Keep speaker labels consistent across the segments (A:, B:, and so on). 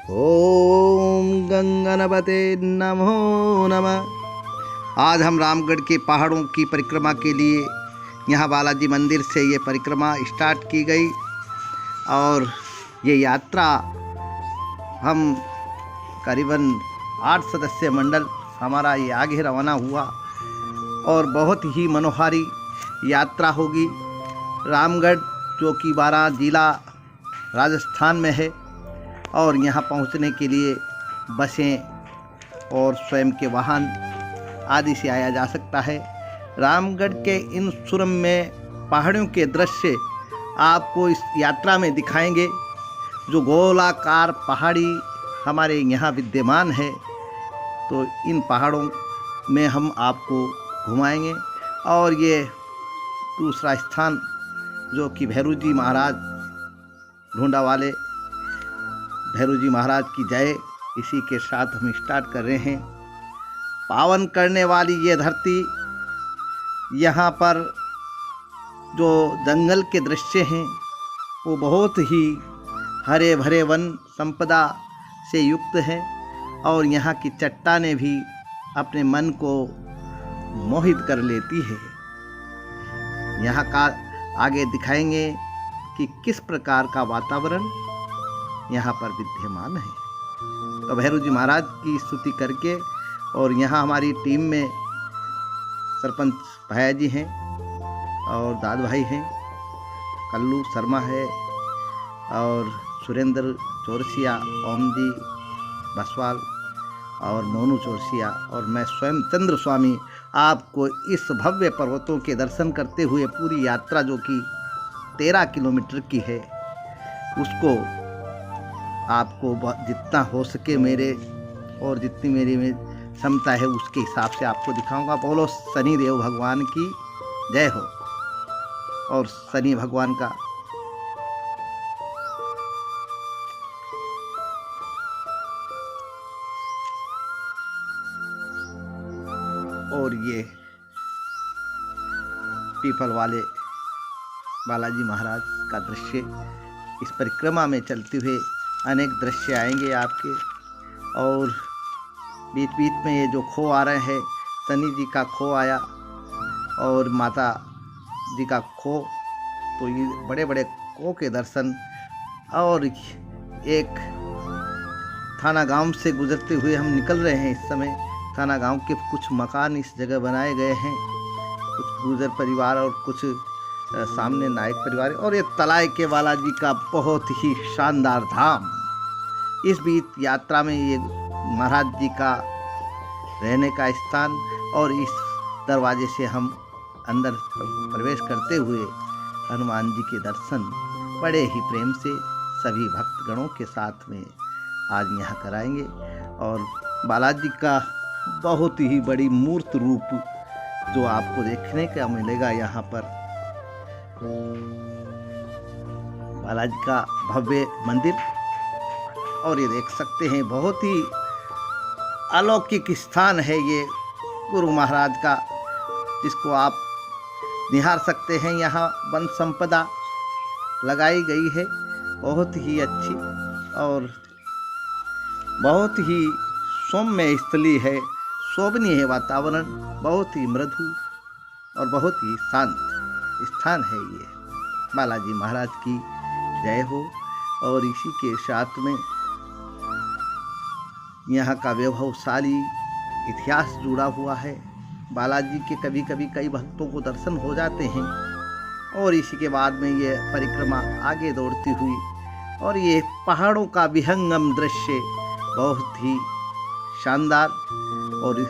A: ओम गंगनपते नमो नमः। आज हम रामगढ़ के पहाड़ों की परिक्रमा के लिए यहाँ बालाजी मंदिर से ये परिक्रमा स्टार्ट की गई और ये यात्रा हम करीबन 8 सदस्य मंडल हमारा ये आगे रवाना हुआ और बहुत ही मनोहारी यात्रा होगी। रामगढ़ जो कि 12 जिला राजस्थान में है और यहाँ पहुँचने के लिए बसें और स्वयं के वाहन आदि से आया जा सकता है। रामगढ़ के इन सुरम्य पहाड़ियों के दृश्य आपको इस यात्रा में दिखाएंगे। जो गोलाकार पहाड़ी हमारे यहाँ विद्यमान है, तो इन पहाड़ों में हम आपको घुमाएंगे। और ये दूसरा स्थान जो कि भैरू जी महाराज ढूंढा वाले भैरू जी महाराज की जय, इसी के साथ हम स्टार्ट कर रहे हैं। पावन करने वाली ये धरती, यहाँ पर जो जंगल के दृश्य हैं वो बहुत ही हरे भरे वन संपदा से युक्त हैं और यहाँ की चट्टानें भी अपने मन को मोहित कर लेती है। यहाँ का आगे दिखाएंगे कि किस प्रकार का वातावरण यहाँ पर विद्यमान है। तो भैरू जी महाराज की स्तुति करके, और यहाँ हमारी टीम में सरपंच भैया जी हैं और दाद भाई हैं, कल्लू शर्मा है और सुरेंद्र चौरसिया, ओम जी बसवाल और मोनू चौरसिया और मैं स्वयं चंद्र स्वामी आपको इस भव्य पर्वतों के दर्शन करते हुए पूरी यात्रा जो कि 13 किलोमीटर की है, उसको आपको जितना हो सके मेरे और जितनी मेरी में क्षमता है उसके हिसाब से आपको दिखाऊंगा। बोलो शनि देव भगवान की जय हो। और शनि भगवान का और ये पीपल वाले बालाजी महाराज का दृश्य, इस परिक्रमा में चलते हुए अनेक दृश्य आएंगे आपके। और बीच बीच में ये जो खो आ रहे हैं, शनि जी का खो आया और माता जी का खो, तो ये बड़े बड़े खो के दर्शन। और एक थाना गांव से गुजरते हुए हम निकल रहे हैं। इस समय थाना गांव के कुछ मकान इस जगह बनाए गए हैं, कुछ गुजर परिवार और कुछ सामने नायक परिवार, और ये तलाई के बालाजी का बहुत ही शानदार धाम। इस बीच यात्रा में ये महाराज जी का रहने का स्थान, और इस दरवाजे से हम अंदर प्रवेश करते हुए हनुमान जी के दर्शन बड़े ही प्रेम से सभी भक्तगणों के साथ में आज यहाँ कराएंगे। और बालाजी का बहुत ही बड़ी मूर्त रूप जो आपको देखने का मिलेगा यहाँ पर, बालाजी का भव्य मंदिर। और ये देख सकते हैं बहुत ही अलौकिक स्थान है ये गुरु महाराज का, जिसको आप निहार सकते हैं। यहाँ वन संपदा लगाई गई है बहुत ही अच्छी और बहुत ही सौम्य स्थली है, शोभनीय है वातावरण, बहुत ही मृदु और बहुत ही शांत स्थान है ये। बालाजी महाराज की जय हो। और इसी के साथ में यहाँ का वैभवशाली इतिहास जुड़ा हुआ है। बालाजी के कभी कभी कई भक्तों को दर्शन हो जाते हैं और इसी के बाद में ये परिक्रमा आगे दौड़ती हुई, और ये पहाड़ों का विहंगम दृश्य बहुत ही शानदार। और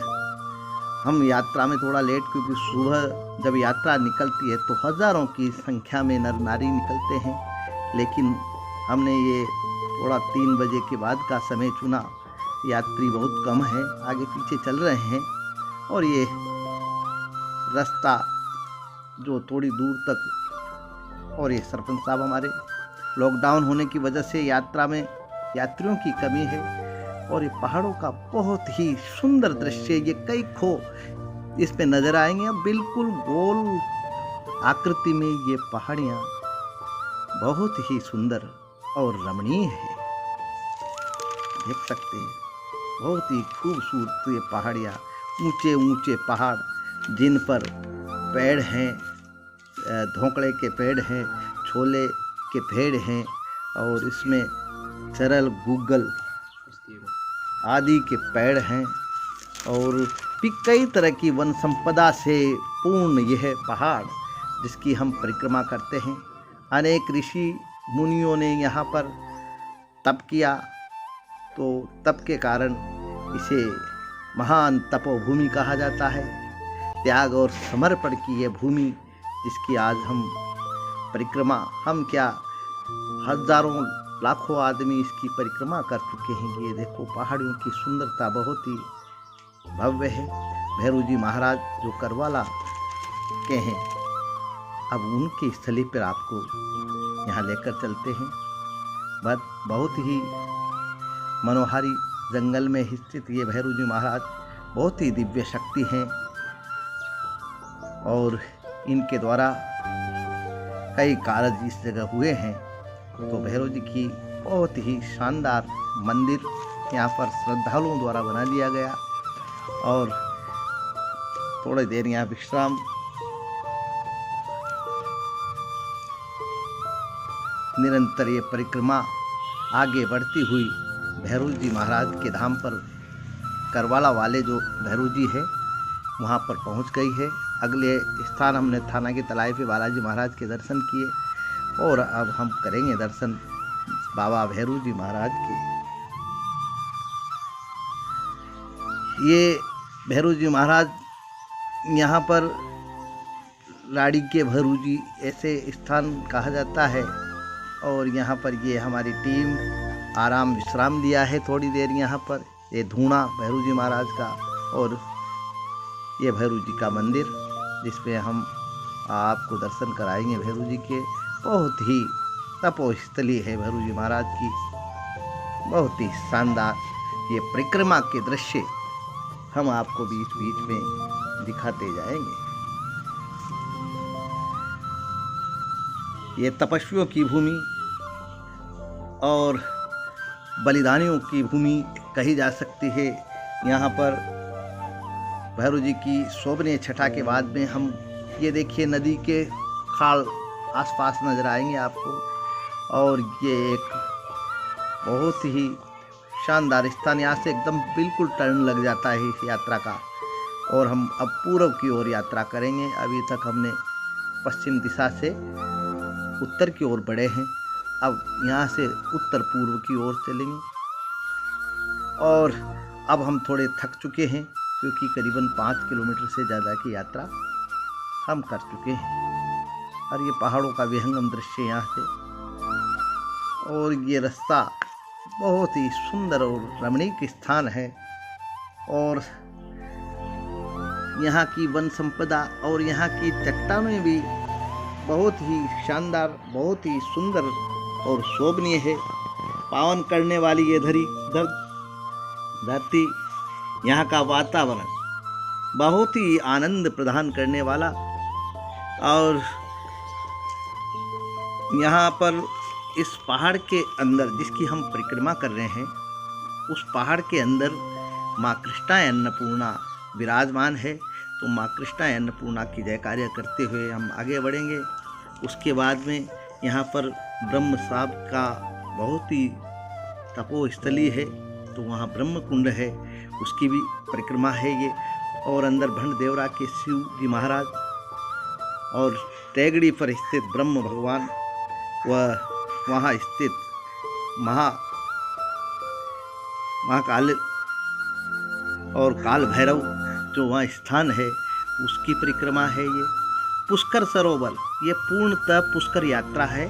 A: हम यात्रा में थोड़ा लेट, क्योंकि सुबह जब यात्रा निकलती है तो हज़ारों की संख्या में नर नारी निकलते हैं, लेकिन हमने ये थोड़ा 3 बजे के बाद का समय चुना। यात्री बहुत कम है, आगे पीछे चल रहे हैं और ये रास्ता जो थोड़ी दूर तक, और ये सरपंच साहब हमारे लॉकडाउन होने की वजह से यात्रा में यात्रियों की कमी है। और ये पहाड़ों का बहुत ही सुंदर दृश्य, ये कई खो इस पे नजर आएंगे। बिल्कुल गोल आकृति में ये पहाड़ियाँ बहुत ही सुंदर और रमणीय है। देख सकते हैं। बहुत ही खूबसूरत ये पहाड़ियाँ, ऊंचे ऊंचे पहाड़ जिन पर पेड़ हैं, धोकड़े के पेड़ हैं, छोले के पेड़ हैं और इसमें चरल, गूगल आदि के पेड़ हैं और भी कई तरह की वन संपदा से पूर्ण यह पहाड़ जिसकी हम परिक्रमा करते हैं। अनेक ऋषि मुनियों ने यहाँ पर तप किया, तो तप के कारण इसे महान तपोभूमि कहा जाता है। त्याग और समर्पण की यह भूमि जिसकी आज हम परिक्रमा, हम क्या हजारों लाखों आदमी इसकी परिक्रमा कर चुके हैं। ये देखो पहाड़ियों की सुंदरता बहुत ही भव्य है। भैरू जी महाराज जो करवाला के हैं, अब उनकी स्थली पर आपको यहाँ लेकर चलते हैं। बहुत ही मनोहारी जंगल में स्थित ये भैरू जी महाराज बहुत ही दिव्य शक्ति हैं और इनके द्वारा कई कार्य इस जगह हुए हैं। तो भैरव जी की बहुत ही शानदार मंदिर यहाँ पर श्रद्धालुओं द्वारा बना दिया गया और थोड़ी देर यहाँ विश्राम। निरंतर ये परिक्रमा आगे बढ़ती हुई भैरू जी महाराज के धाम पर करवाला वाले जो भैरू जी है वहाँ पर पहुँच गई है। अगले स्थान हमने थाना के तलाई पे बालाजी महाराज के दर्शन किए और अब हम करेंगे दर्शन बाबा भैरू जी महाराज के। ये भैरू जी महाराज यहाँ पर लाड़ी के भैरू जी ऐसे स्थान कहा जाता है और यहाँ पर ये हमारी टीम आराम विश्राम लिया है थोड़ी देर यहाँ पर। ये धूणा भैरू जी महाराज का और ये भैरू जी का मंदिर जिसमें हम आपको दर्शन कराएंगे भैरू जी के। बहुत ही तपोस्थली है भैरू जी महाराज की, बहुत ही शानदार ये परिक्रमा के दृश्य हम आपको बीच बीच में दिखाते जाएंगे। ये तपस्वियों की भूमि और बलिदानियों की भूमि कही जा सकती है। यहाँ पर भैरू जी की शोभनीय छटा के बाद में हम ये देखिए नदी के खाल आसपास नजर आएंगे आपको और ये एक बहुत ही शानदार स्थान। यहाँ से एकदम बिल्कुल टर्न लग जाता है इस यात्रा का और हम अब पूर्व की ओर यात्रा करेंगे। अभी तक हमने पश्चिम दिशा से उत्तर की ओर बढ़े हैं, अब यहाँ से उत्तर पूर्व की ओर चलेंगे और अब हम थोड़े थक चुके हैं क्योंकि करीबन 5 किलोमीटर से ज़्यादा की यात्रा हम कर चुके हैं और ये पहाड़ों का विहंगम दृश्य यहाँ से और ये रास्ता बहुत ही सुंदर और रमणीक स्थान है और यहाँ की वन संपदा और यहाँ की चट्टानें भी बहुत ही शानदार, बहुत ही सुंदर और शोभनीय है। पावन करने वाली ये धरती, यहाँ का वातावरण बहुत ही आनंद प्रदान करने वाला और यहाँ पर इस पहाड़ के अंदर जिसकी हम परिक्रमा कर रहे हैं उस पहाड़ के अंदर माँ कृष्णा अन्नपूर्णा विराजमान है। तो माँ कृष्णा अन्नपूर्णा की जयकार्य करते हुए हम आगे बढ़ेंगे। उसके बाद में यहाँ पर ब्रह्म साहब का बहुत ही तपोस्थली है, तो वहाँ ब्रह्म कुंड है, उसकी भी परिक्रमा है ये। और अंदर भंड देवरा के शिव जी महाराज और टैगड़ी पर स्थित ब्रह्म भगवान व वहाँ स्थित महाकाल और काल भैरव जो वहाँ स्थान है उसकी परिक्रमा है ये। पुष्कर सरोवर, ये पूर्णतः पुष्कर यात्रा है।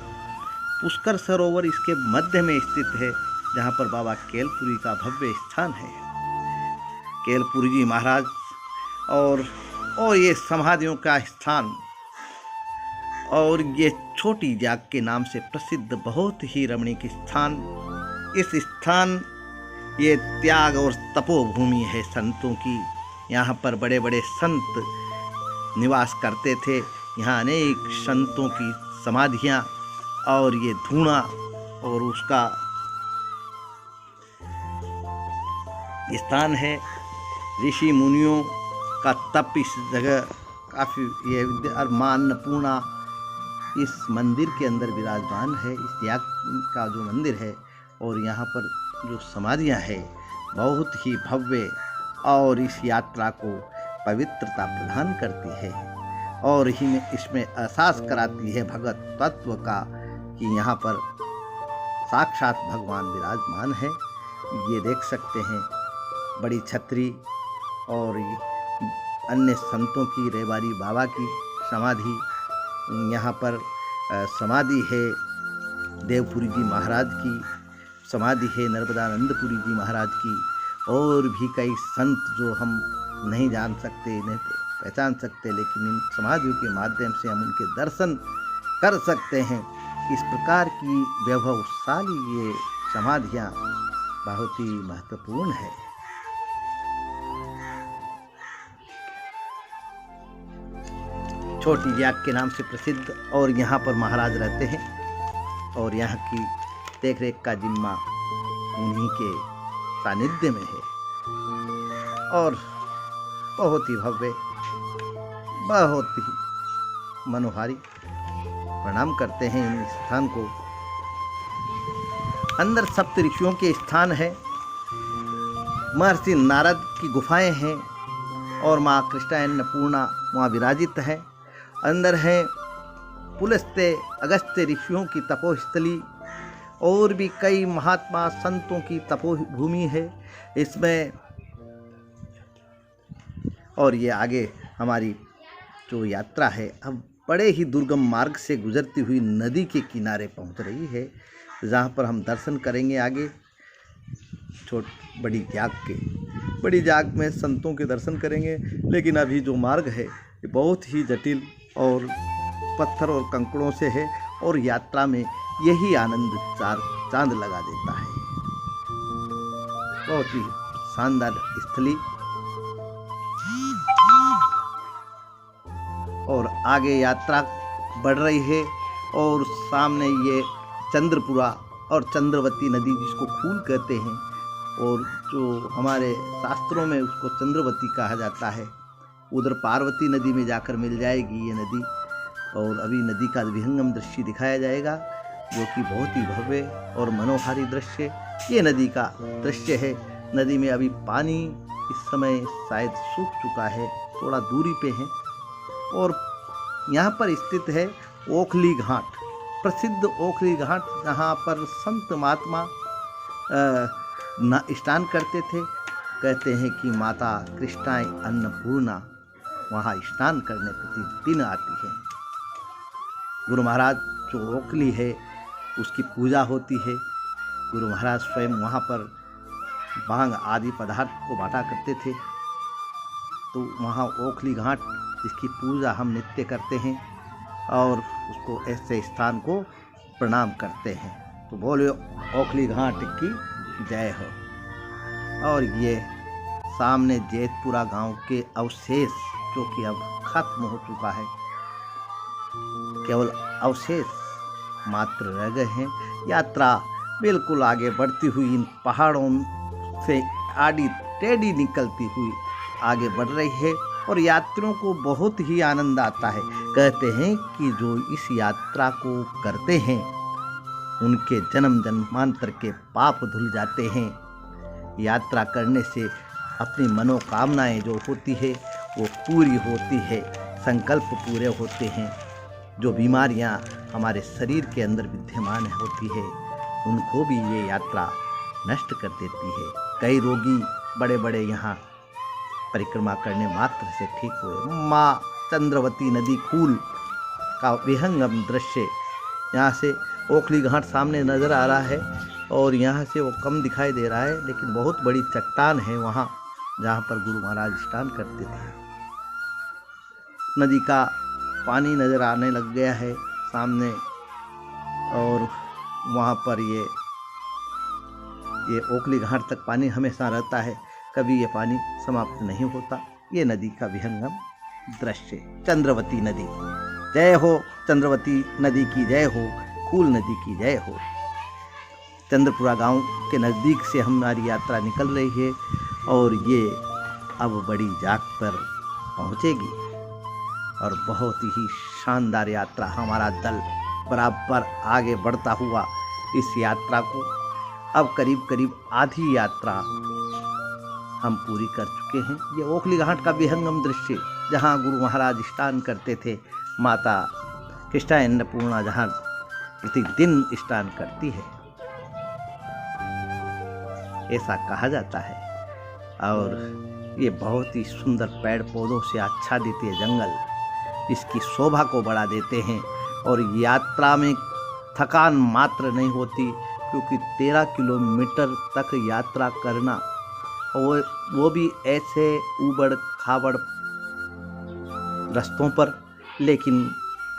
A: पुष्कर सरोवर इसके मध्य में स्थित है जहाँ पर बाबा केलपुरी का भव्य स्थान है। केलपुरी जी महाराज और ये समाधियों का स्थान और ये छोटी जाग के नाम से प्रसिद्ध बहुत ही रमणीक स्थान। इस स्थान ये त्याग और तपोभूमि है संतों की। यहाँ पर बड़े बड़े संत निवास करते थे। यहाँ अनेक संतों की समाधियाँ और ये धूणा और उसका स्थान है। ऋषि मुनियों का तप इस जगह काफ़ी ये और माँ अन्नपूर्णा इस मंदिर के अंदर विराजमान है। इस याग का जो मंदिर है और यहाँ पर जो समाधियाँ है बहुत ही भव्य और इस यात्रा को पवित्रता प्रदान करती है और इसमें एहसास कराती है भगवत तत्व का कि यहाँ पर साक्षात भगवान विराजमान है। ये देख सकते हैं बड़ी छतरी और अन्य संतों की, रेवारी बाबा की समाधि यहाँ पर समाधि है। देवपुरी जी महाराज की समाधि है, नर्मदानंदपुरी जी महाराज की, और भी कई संत जो हम नहीं जान सकते, नहीं पहचान सकते, लेकिन इन समाधियों के माध्यम से हम उनके दर्शन कर सकते हैं। इस प्रकार की वैभवशाली ये समाधियाँ बहुत ही महत्वपूर्ण है। छोटी याग के नाम से प्रसिद्ध और यहाँ पर महाराज रहते हैं और यहाँ की देखरेख का जिम्मा उन्हीं के सानिध्य में है और बहुत ही भव्य, बहुत ही मनोहारी प्रणाम करते हैं इन स्थान को। अंदर सप्त ऋषियों के स्थान है, महर्षि नारद की गुफाएं हैं और माँ कृष्णा अन्नपूर्णा वहाँ विराजित है। अंदर है पुलस्त्य अगस्त्य ऋषियों की तपोस्थली और भी कई महात्मा संतों की तपोभूमि है इसमें। और ये आगे हमारी जो यात्रा है अब बड़े ही दुर्गम मार्ग से गुजरती हुई नदी के किनारे पहुंच रही है, जहां पर हम दर्शन करेंगे आगे बड़ी जाग में संतों के दर्शन करेंगे। लेकिन अभी जो मार्ग है ये बहुत ही जटिल और पत्थर और कंकड़ों से है और यात्रा में यही आनंद चांद लगा देता है। बहुत ही शानदार स्थली और आगे यात्रा बढ़ रही है और सामने ये चंद्रपुरा और चंद्रवती नदी जिसको खूल कहते हैं और जो हमारे शास्त्रों में उसको चंद्रवती कहा जाता है, उधर पार्वती नदी में जाकर मिल जाएगी ये नदी। और अभी नदी का विहंगम दृश्य दिखाया जाएगा जो कि बहुत ही भव्य और मनोहारी दृश्य ये नदी का दृश्य है। नदी में अभी पानी इस समय शायद सूख चुका है, थोड़ा दूरी पे है और यहाँ पर स्थित है ओखली घाट, प्रसिद्ध ओखली घाट, जहाँ पर संत महात्मा स्नान करते थे। कहते हैं कि माता कृष्णा अन्नपूर्णा वहाँ स्नान करने प्रतिदिन आती है। गुरु महाराज जो ओखली है उसकी पूजा होती है। गुरु महाराज स्वयं वहाँ पर भांग आदि पदार्थ को बांटा करते थे, तो वहाँ ओखली घाट जिसकी पूजा हम नित्य करते हैं और उसको ऐसे स्थान को प्रणाम करते हैं। तो बोलो ओखली घाट की जय हो। और ये सामने जैतपुरा गांव के अवशेष जो कि अब खत्म हो चुका है, केवल अवशेष मात्र रह गए हैं। यात्रा बिल्कुल आगे बढ़ती हुई इन पहाड़ों से आड़ी टेढ़ी निकलती हुई आगे बढ़ रही है और यात्रियों को बहुत ही आनंद आता है। कहते हैं कि जो इस यात्रा को करते हैं उनके जन्म जन्मांतर के पाप धुल जाते हैं। यात्रा करने से अपनी मनोकामनाएं जो होती है वो पूरी होती है, संकल्प पूरे होते हैं। जो बीमारियां हमारे शरीर के अंदर विद्यमान होती है उनको भी ये यात्रा नष्ट कर देती है। कई रोगी बड़े बड़े यहाँ परिक्रमा करने मात्र से ठीक हुए। माँ चंद्रवती नदी खूल का विहंगम दृश्य यहाँ से ओखली घाट सामने नज़र आ रहा है और यहाँ से वो कम दिखाई दे रहा है, लेकिन बहुत बड़ी चट्टान है वहाँ जहाँ पर गुरु महाराज स्नान करते थे। नदी का पानी नज़र आने लग गया है सामने और वहाँ पर ये ओखली घाट तक पानी हमेशा रहता है, कभी ये पानी समाप्त नहीं होता। ये नदी का विहंगम दृश्य। चंद्रवती नदी जय हो, चंद्रवती नदी की जय हो, खूल नदी की जय हो। चंद्रपुरा गांव के नज़दीक से हमारी यात्रा निकल रही है और ये अब बड़ी जाग पर पहुँचेगी और बहुत ही शानदार यात्रा हमारा दल बराबर आगे बढ़ता हुआ इस यात्रा को अब करीब करीब आधी यात्रा हम पूरी कर चुके हैं। ये ओखली घाट का विहंगम दृश्य जहाँ गुरु महाराज स्नान करते थे, माता कृष्णा अन्नपूर्णा जहाँ प्रतिदिन स्नान करती है, ऐसा कहा जाता है। और ये बहुत ही सुंदर पेड़ पौधों से आच्छादित ये जंगल इसकी शोभा को बढ़ा देते हैं और यात्रा में थकान मात्र नहीं होती, क्योंकि 13 किलोमीटर तक यात्रा करना और वो भी ऐसे ऊबड़ खाबड़ रास्तों पर, लेकिन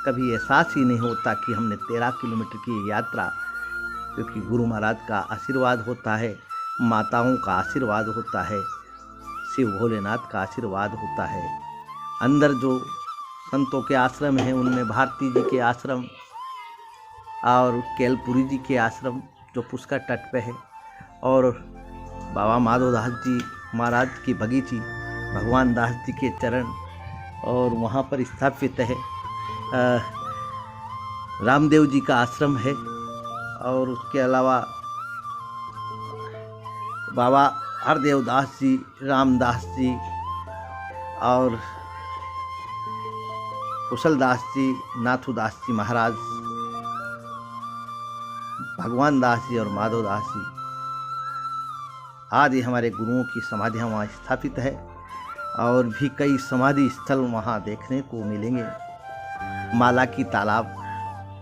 A: कभी एहसास ही नहीं होता कि हमने 13 किलोमीटर की यात्रा, क्योंकि गुरु महाराज का आशीर्वाद होता है, माताओं का आशीर्वाद होता है, शिव भोलेनाथ का आशीर्वाद होता है। अंदर जो संतों के आश्रम हैं उनमें भारती जी के आश्रम और केलपुरी जी के आश्रम जो पुष्कर तट पे है, और बाबा माधोदास जी महाराज की बगीची, भगवान दास जी के चरण और वहाँ पर स्थापित है रामदेव जी का आश्रम है। और उसके अलावा बाबा हरदेव दास जी, रामदास जी और कुशलदास जी, नाथुदास जी महाराज, भगवान दास जी और माधोदास जी आदि हमारे गुरुओं की समाधियाँ वहाँ स्थापित है। और भी कई समाधि स्थल वहाँ देखने को मिलेंगे। माला की तालाब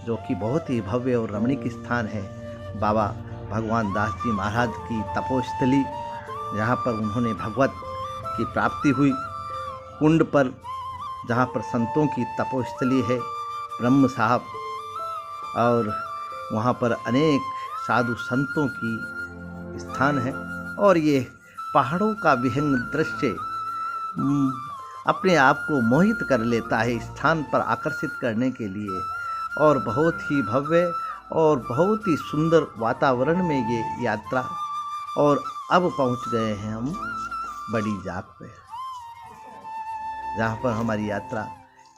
A: जो कि बहुत ही भव्य और रमणीक स्थान है, बाबा भगवान दास जी महाराज की तपोस्थली जहाँ पर उन्होंने भगवत की प्राप्ति हुई, कुंड पर जहाँ पर संतों की तपोस्थली है, ब्रह्म साहब, और वहाँ पर अनेक साधु संतों की स्थान है। और ये पहाड़ों का विहंग दृश्य अपने आप को मोहित कर लेता है स्थान पर आकर्षित करने के लिए, और बहुत ही भव्य और बहुत ही सुंदर वातावरण में ये यात्रा। और अब पहुंच गए हैं हम बड़ी जाग पे, जहाँ पर हमारी यात्रा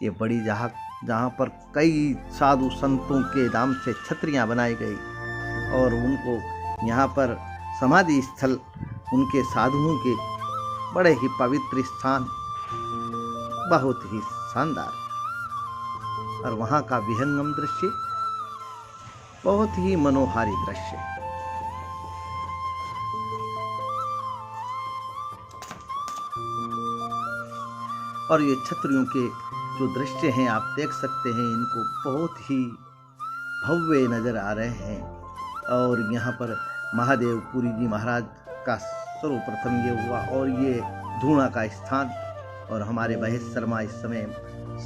A: ये बड़ी जाग, जहाँ पर कई साधु संतों के नाम से छतरियाँ बनाई गई और उनको यहाँ पर समाधि स्थल, उनके साधुओं के बड़े ही पवित्र स्थान, बहुत ही शानदार, और वहाँ का विहंगम दृश्य बहुत ही मनोहारी दृश्य। और ये छतरियों के जो दृश्य हैं आप देख सकते हैं, इनको बहुत ही भव्य नज़र आ रहे हैं। और यहाँ पर महादेव पुरी जी महाराज का सर्वप्रथम ये हुआ, और ये धूणा का स्थान, और हमारे महेश शर्मा इस समय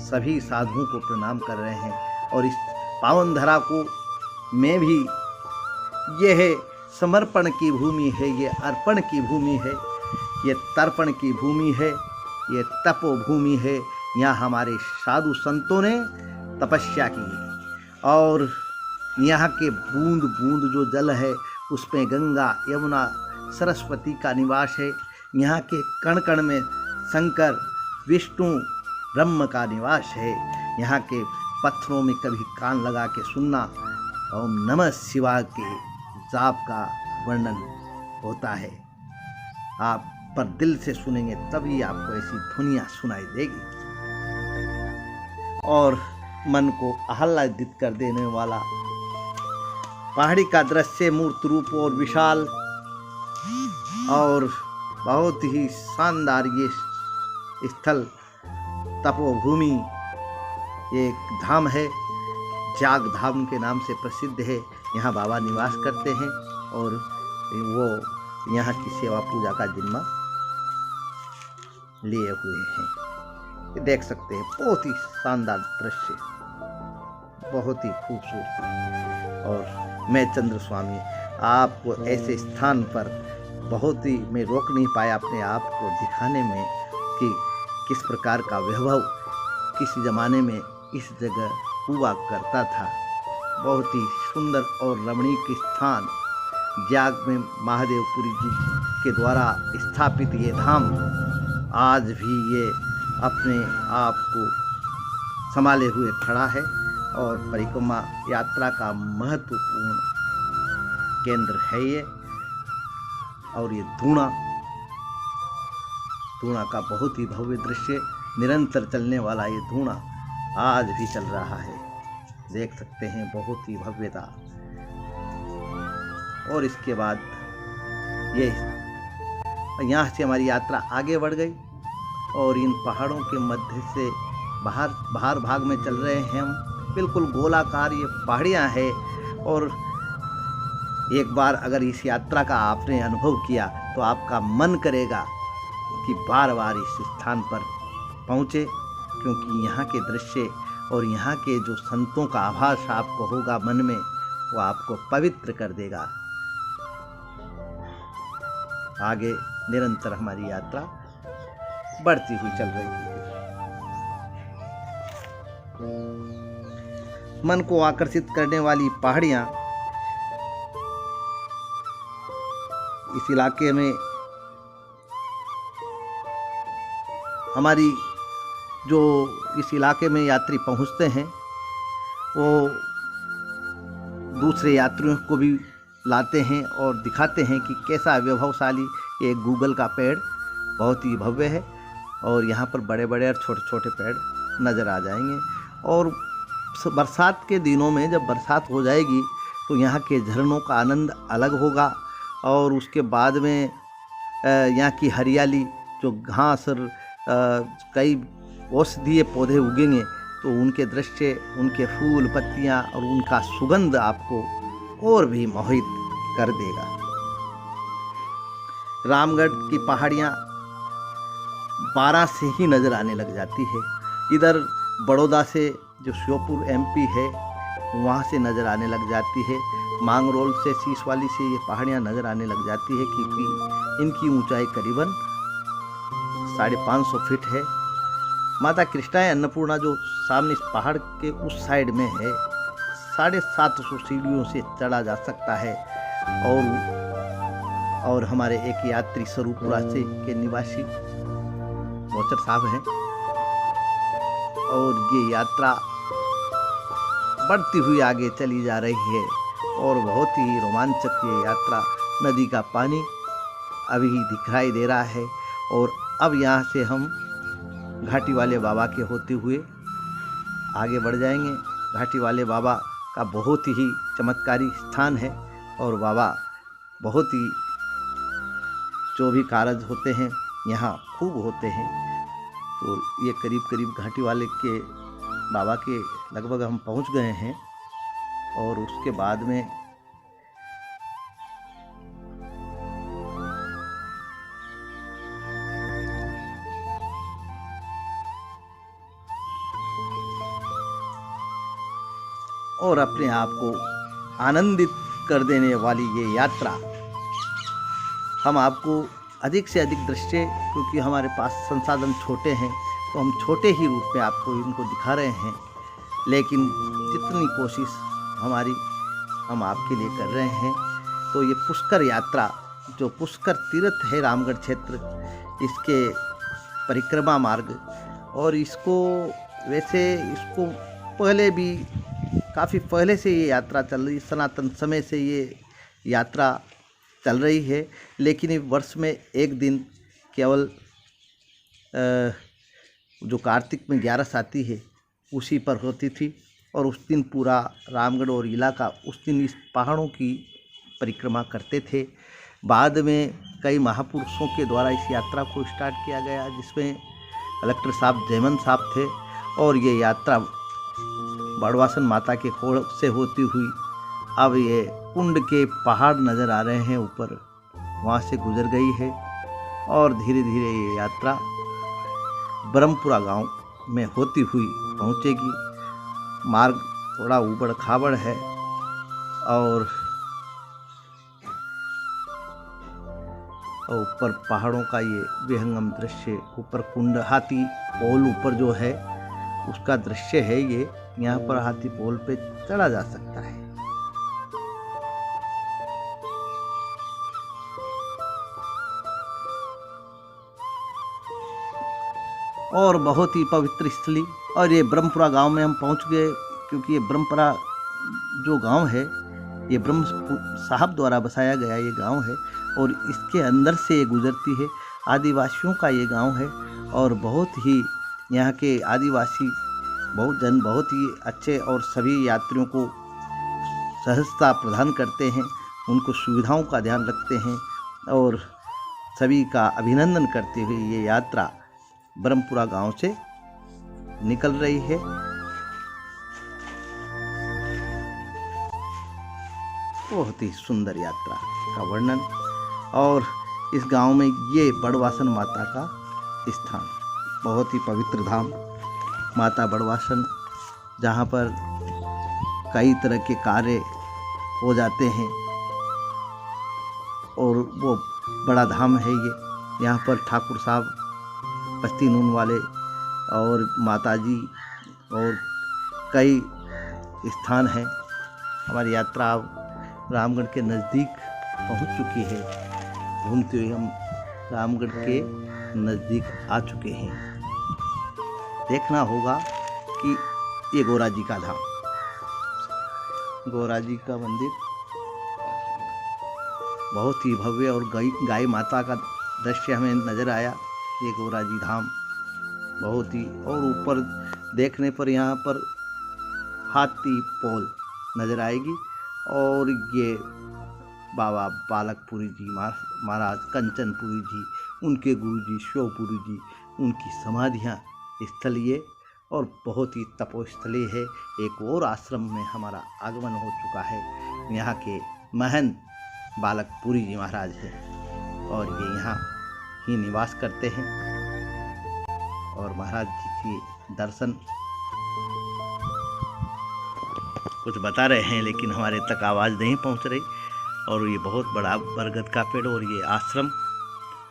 A: सभी साधुओं को प्रणाम कर रहे हैं। और इस पावन धरा को में भी ये है समर्पण की भूमि है, ये अर्पण की भूमि है, ये तर्पण की भूमि है, ये तपोभूमि है। यहाँ हमारे साधु संतों ने तपस्या की, और यहाँ के बूंद बूंद जो जल है उसमें गंगा यमुना सरस्वती का निवास है। यहाँ के कण कण में शंकर विष्णु ब्रह्म का निवास है। यहाँ के पत्थरों में कभी कान लगा के सुनना ओम नमः शिवाय के जाप का वर्णन होता है। आप पर दिल से सुनेंगे तभी आपको ऐसी ध्वनियाँ सुनाई देगी, और मन को आह्लादित कर देने वाला पहाड़ी का दृश्य, मूर्त रूप और विशाल और बहुत ही शानदार ये स्थल तपोभूमि एक धाम है, जाग धाम के नाम से प्रसिद्ध है। यहाँ बाबा निवास करते हैं और वो यहाँ की सेवा पूजा का जिम्मा लिए हुए हैं। देख सकते हैं बहुत ही शानदार दृश्य, बहुत ही खूबसूरत। और मैं चंद्र स्वामी आपको ऐसे स्थान पर बहुत ही मैं रोक नहीं पाया अपने आप को दिखाने में कि किस प्रकार का वैभव किस ज़माने में इस जगह हुआ करता था। बहुत ही सुंदर और रमणीक स्थान, ज्ञाग में महादेवपुरी जी के द्वारा स्थापित ये धाम आज भी ये अपने आप को संभाले हुए खड़ा है और परिक्रमा यात्रा का महत्वपूर्ण केंद्र है ये। और ये धूणा का बहुत ही भव्य दृश्य, निरंतर चलने वाला ये धूणा आज भी चल रहा है, देख सकते हैं, बहुत ही भव्यता। और इसके बाद ये यहाँ से हमारी यात्रा आगे बढ़ गई और इन पहाड़ों के मध्य से बाहर भाग में चल रहे हैं हम। बिल्कुल गोलाकार ये पहाड़ियाँ हैं और एक बार अगर इस यात्रा का आपने अनुभव किया तो आपका मन करेगा कि बार बार इस स्थान पर पहुँचे, क्योंकि यहाँ के दृश्य और यहाँ के जो संतों का आभास आपको होगा मन में, वो आपको पवित्र कर देगा। आगे निरंतर हमारी यात्रा बढ़ती हुई चल रही है। मन को आकर्षित करने वाली पहाड़ियाँ इस इलाके में हमारी जो इस इलाके में यात्री पहुंचते हैं वो दूसरे यात्रियों को भी लाते हैं और दिखाते हैं कि कैसा वैभवशाली ये गूगल का पेड़ बहुत ही भव्य है और यहाँ पर बड़े बड़े और छोटे छोटे पेड़ नज़र आ जाएंगे। और बरसात के दिनों में जब बरसात हो जाएगी तो यहाँ के झरनों का आनंद अलग होगा और उसके बाद में यहाँ की हरियाली, जो घास और कई औषधीय पौधे उगेंगे तो उनके दृश्य, उनके फूल पत्तियाँ और उनका सुगंध आपको और भी मोहित कर देगा। रामगढ़ की पहाड़ियाँ 12 से ही नज़र आने लग जाती है। इधर बड़ौदा से जो श्योपुर MP है वहाँ से नज़र आने लग जाती है। मांगरोल से, सीसवाली से ये पहाड़ियाँ नज़र आने लग जाती है, क्योंकि इनकी ऊंचाई करीबन 550 फीट है। माता कृष्णा अन्नपूर्णा जो सामने इस पहाड़ के उस साइड में है, 750 सीढ़ियों से चढ़ा जा सकता है। और हमारे एक यात्री स्वरूपुरा से के निवासी मोचर साहब हैं और ये यात्रा बढ़ती हुई आगे चली जा रही है और बहुत ही रोमांचक ये यात्रा। नदी का पानी अभी दिखाई दे रहा है और अब यहाँ से हम घाटी वाले बाबा के होते हुए आगे बढ़ जाएंगे। घाटी वाले बाबा का बहुत ही चमत्कारी स्थान है और बाबा बहुत ही जो भी कारज होते हैं यहाँ खूब होते हैं। तो ये करीब घाटी वाले के बाबा के लगभग हम पहुँच गए हैं और उसके बाद में और अपने आप को आनंदित कर देने वाली ये यात्रा हम आपको अधिक से अधिक दृश्य, क्योंकि हमारे पास संसाधन छोटे हैं तो हम छोटे ही रूप में आपको इनको दिखा रहे हैं, लेकिन जितनी कोशिश हमारी हम आपके लिए कर रहे हैं। तो ये पुष्कर यात्रा, जो पुष्कर तीर्थ है रामगढ़ क्षेत्र, इसके परिक्रमा मार्ग, और इसको पहले भी काफ़ी पहले से ये यात्रा चल रही, सनातन समय से ये यात्रा चल रही है, लेकिन वर्ष में एक दिन केवल जो कार्तिक में 11 आती है उसी पर होती थी और उस दिन पूरा रामगढ़ और इलाका उस दिन इस पहाड़ों की परिक्रमा करते थे। बाद में कई महापुरुषों के द्वारा इस यात्रा को स्टार्ट किया गया, जिसमें कलेक्टर साहब जयमन साहब थे और ये यात्रा बड़वासन माता के खोड़ से होती हुई अब ये कुंड के पहाड़ नज़र आ रहे हैं ऊपर, वहाँ से गुजर गई है और धीरे धीरे ये यात्रा ब्रह्मपुरा गांव में होती हुई पहुँचेगी। मार्ग थोड़ा ऊबड़ खाबड़ है और ऊपर पहाड़ों का ये विहंगम दृश्य, ऊपर कुंड, हाथी पोल ऊपर जो है उसका दृश्य है ये। यहाँ पर हाथी पोल पे चढ़ा जा सकता है। और बहुत ही पवित्र स्थली। और ये ब्रह्मपुरा गांव में हम पहुंच गए, क्योंकि ये ब्रह्मपुरा जो गांव है ये ब्रह्म साहब द्वारा बसाया गया ये गांव है, और इसके अंदर से ये गुजरती है। आदिवासियों का ये गांव है, और बहुत ही यहाँ के आदिवासी बहुत ही अच्छे, और सभी यात्रियों को सहजता प्रदान करते हैं, उनको सुविधाओं का ध्यान रखते हैं, और सभी का अभिनंदन करते हुए ये यात्रा ब्रह्मपुरा गांव से निकल रही है। बहुत ही सुंदर यात्रा का वर्णन। और इस गांव में ये बड़वासन माता का स्थान, बहुत ही पवित्र धाम माता बड़वासन, जहाँ पर कई तरह के कार्य हो जाते हैं, और वो बड़ा धाम है ये। यहाँ पर ठाकुर साहब, बस्ती नून वाले और माताजी और कई स्थान हैं। हमारी यात्रा अब रामगढ़ के नज़दीक पहुँच चुकी है। घूमते हुए हम रामगढ़ के नज़दीक आ चुके हैं। देखना होगा कि ये गौरा जी का धाम, गौरा जी का मंदिर बहुत ही भव्य, और गाय माता का दृश्य हमें नज़र आया। ये गौरा जी धाम बहुत ही, और ऊपर देखने पर यहाँ पर हाथी पोल नज़र आएगी, और ये बाबा बालकपुरी जी महाराज कंचनपुरी जी, उनके गुरु जी शिवपुरी जी, उनकी समाधियाँ स्थल ये, और बहुत ही तपोस्थली है। एक और आश्रम में हमारा आगमन हो चुका है। यहाँ के महंत बालकपुरी जी महाराज हैं, और ये यहाँ ही निवास करते हैं, और महाराज जी की दर्शन कुछ बता रहे हैं, लेकिन हमारे तक आवाज़ नहीं पहुंच रही। और ये बहुत बड़ा बरगद का पेड़, और ये आश्रम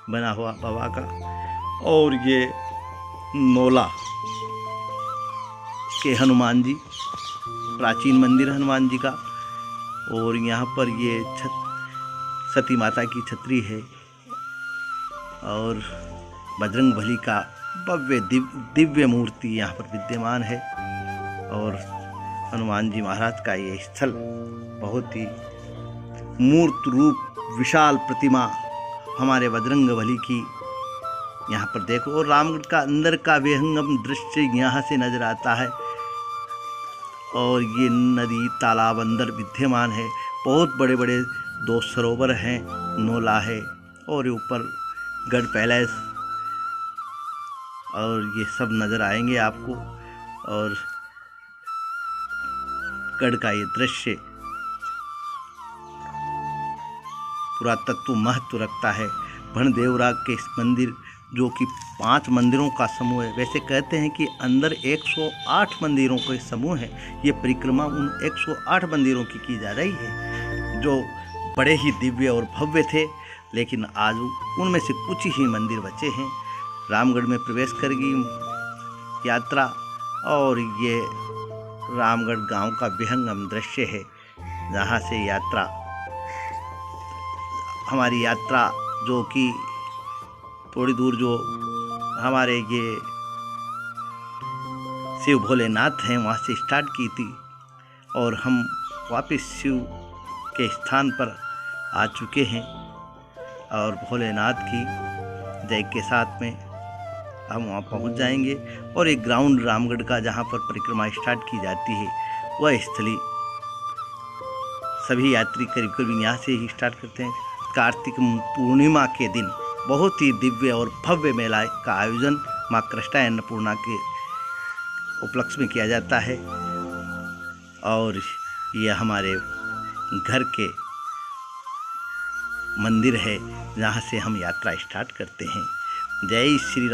A: बना हुआ बाबा का, और ये नोला के हनुमान जी, प्राचीन मंदिर हनुमान जी का, और यहाँ पर ये सती माता की छतरी है, और बजरंगबली का भव्य दिव्य मूर्ति यहाँ पर विद्यमान है। और हनुमान जी महाराज का ये स्थल बहुत ही मूर्त रूप विशाल प्रतिमा हमारे बजरंगबली की यहाँ पर देखो। और रामगढ़ का अंदर का विहंगम दृश्य यहाँ से नजर आता है, और ये नदी तालाब अंदर विद्यमान है। बहुत बड़े बड़े 2 सरोवर हैं, नोला है, और ऊपर गढ़ पैलेस, और ये सब नज़र आएंगे आपको। और गढ़ का ये दृश्य पुरातत्व महत्व रखता है। भणदेवरा के इस मंदिर, जो कि 5 मंदिरों का समूह है, वैसे कहते हैं कि अंदर 108 मंदिरों के समूह है। ये परिक्रमा उन 108 मंदिरों की जा रही है, जो बड़े ही दिव्य और भव्य थे, लेकिन आज उनमें से कुछ ही मंदिर बचे हैं। रामगढ़ में प्रवेश करेगी यात्रा, और ये रामगढ़ गांव का विहंगम दृश्य है, जहाँ से यात्रा हमारी यात्रा, जो कि थोड़ी दूर जो हमारे ये शिव भोलेनाथ हैं वहाँ से स्टार्ट की थी, और हम वापस शिव के स्थान पर आ चुके हैं, और भोलेनाथ की जय के साथ में हम वहाँ पहुँच जाएंगे। और एक ग्राउंड रामगढ़ का, जहाँ पर परिक्रमा स्टार्ट की जाती है, वह स्थली सभी यात्री करीब करीब यहाँ से ही स्टार्ट करते हैं। कार्तिक पूर्णिमा के दिन बहुत ही दिव्य और भव्य मेला का आयोजन माँ कृष्णा अन्नपूर्णा के उपलक्ष्य में किया जाता है, और यह हमारे घर के मंदिर है, जहाँ से हम यात्रा स्टार्ट करते हैं। जय श्री राम।